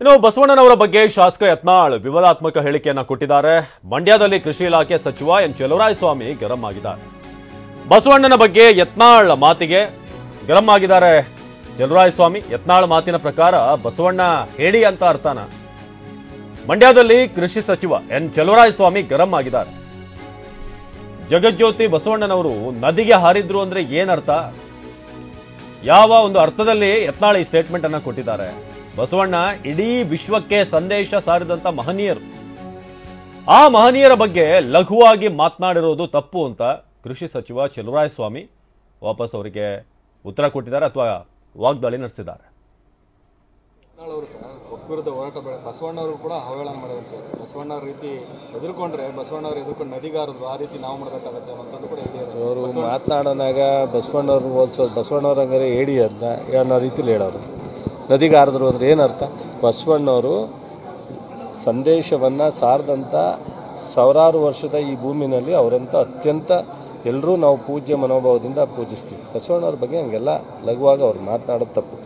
ಇನ್ನು ಬಸವಣ್ಣನವರ ಬಗ್ಗೆ ಶಾಸಕ ಯತ್ನಾಳ್ ವಿವಾದಾತ್ಮಕ ಹೇಳಿಕೆಯನ್ನ ಕೊಟ್ಟಿದ್ದಾರೆ. ಮಂಡ್ಯದಲ್ಲಿ ಕೃಷಿ ಇಲಾಖೆ ಸಚಿವ ಎನ್ ಚಲುವರಾಯಸ್ವಾಮಿ ಗರಂ ಆಗಿದ್ದಾರೆ. ಬಸವಣ್ಣನ ಬಗ್ಗೆ ಯತ್ನಾಳ್ ಮಾತಿಗೆ ಗರಂ ಆಗಿದ್ದಾರೆ ಚಲುವರಾಯಸ್ವಾಮಿ. ಯತ್ನಾಳ್ ಮಾತಿನ ಪ್ರಕಾರ ಬಸವಣ್ಣ ಹೇಳಿ ಅಂತ ಅರ್ಥನ. ಮಂಡ್ಯದಲ್ಲಿ ಕೃಷಿ ಸಚಿವ ಎನ್ ಚಲುವರಾಯಸ್ವಾಮಿ ಗರಂ ಆಗಿದ್ದಾರೆ. ಜಗಜ್ಯೋತಿ ಬಸವಣ್ಣನವರು ನದಿಗೆ ಹಾರಿದ್ರು ಅಂದ್ರೆ ಏನರ್ಥ, ಯಾವ ಒಂದು ಅರ್ಥದಲ್ಲಿ ಯತ್ನಾಳ್ ಈ ಸ್ಟೇಟ್ಮೆಂಟ್ ಅನ್ನ ಕೊಟ್ಟಿದ್ದಾರೆ. ಬಸವಣ್ಣ ಇಡೀ ವಿಶ್ವಕ್ಕೆ ಸಂದೇಶ ಸಾರಿದಂತ ಮಹನೀಯರು, ಆ ಮಹನೀಯರ ಬಗ್ಗೆ ಲಘುವಾಗಿ ಮಾತನಾಡಿರೋದು ತಪ್ಪು ಅಂತ ಕೃಷಿ ಸಚಿವ ಚಲುವರಾಯಸ್ವಾಮಿ ವಾಪಸ್ ಅವರಿಗೆ ಉತ್ತರ ಕೊಟ್ಟಿದ್ದಾರೆ ಅಥವಾ ವಾಗ್ದಾಳಿ ನಡೆಸಿದ್ದಾರೆ. ವಿರುದ್ಧ ಹೋರಾಟ ಬೇಡ, ಬಸವಣ್ಣವರು ಕೂಡ ಅವಹೇಳನ ಮಾಡಿದ್ರು ಸರ್. ಬಸವಣ್ಣವ್ರ ರೀತಿ ಎದುರ್ಕೊಂಡ್ರೆ ಬಸವಣ್ಣವ್ರು ಎದುರ್ಕೊಂಡು ನದಿಗಾರದು ಆ ರೀತಿ ನಾವು ಮಾಡಬೇಕಾಗತ್ತೆ ಅನ್ನೋದು ಕೂಡ ಇದೆ. ಅವರು ಮಾತನಾಡೋನಾಗ ಬಸವಣ್ಣವ್ರನ್ನ ಹೋಲ್ಸೋದು, ಬಸವಣ್ಣವ್ರ ಹಂಗಾರೆ ಹೇಳಿ ಅಂತ ಅನ್ನೋ ರೀತಿಲಿ ಹೇಳೋರು. ನದಿಗಾರದ್ರು ಅಂದರೆ ಏನರ್ಥ? ಬಸವಣ್ಣವರು ಸಂದೇಶವನ್ನು ಸಾರದಂಥ ಸಾವಿರಾರು ವರ್ಷದ ಈ ಭೂಮಿನಲ್ಲಿ ಅವರಂಥ ಅತ್ಯಂತ ಎಲ್ಲರೂ ನಾವು ಪೂಜ್ಯ ಮನೋಭಾವದಿಂದ ಪೂಜಿಸ್ತೀವಿ. ಬಸವಣ್ಣವ್ರ ಬಗ್ಗೆ ಹಂಗೆಲ್ಲ ಲಘುವಾಗಿ ಅವ್ರು ಮಾತನಾಡೋದು ತಪ್ಪು.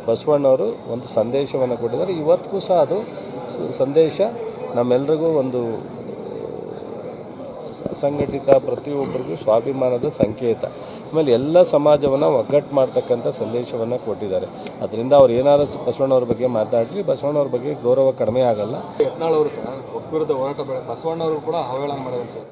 ಬಸವಣ್ಣವರು ಒಂದು ಸಂದೇಶವನ್ನು ಕೊಟ್ಟಿದ್ದಾರೆ. ಇವತ್ತಿಗೂ ಸಹ ಅದು ಸಂದೇಶ ನಮ್ಮೆಲ್ಲರಿಗೂ ಒಂದು ಸಂಘಟಿತ ಪ್ರತಿಯೊಬ್ಬರಿಗೂ ಸ್ವಾಭಿಮಾನದ ಸಂಕೇತ. ಆಮೇಲೆ ಎಲ್ಲ ಸಮಾಜವನ್ನು ಒಗ್ಗಟ್ಟು ಮಾಡ್ತಕ್ಕಂಥ ಸಂದೇಶವನ್ನು ಕೊಟ್ಟಿದ್ದಾರೆ. ಅದರಿಂದ ಅವ್ರು ಏನಾದರೂ ಬಸವಣ್ಣವ್ರ ಬಗ್ಗೆ ಮಾತಾಡಲಿ, ಬಸವಣ್ಣವ್ರ ಬಗ್ಗೆ ಗೌರವ ಕಡಿಮೆ ಆಗಲ್ಲ. ಯತ್ನಾಳ್ ಅವರು ಸಹ ವಿರುದ್ಧ ಹೋರಾಟ ಬೇಡ, ಬಸವಣ್ಣವರು ಕೂಡ ಅವಹೇಳನ ಮಾಡಿದ್ರು ಸರ್.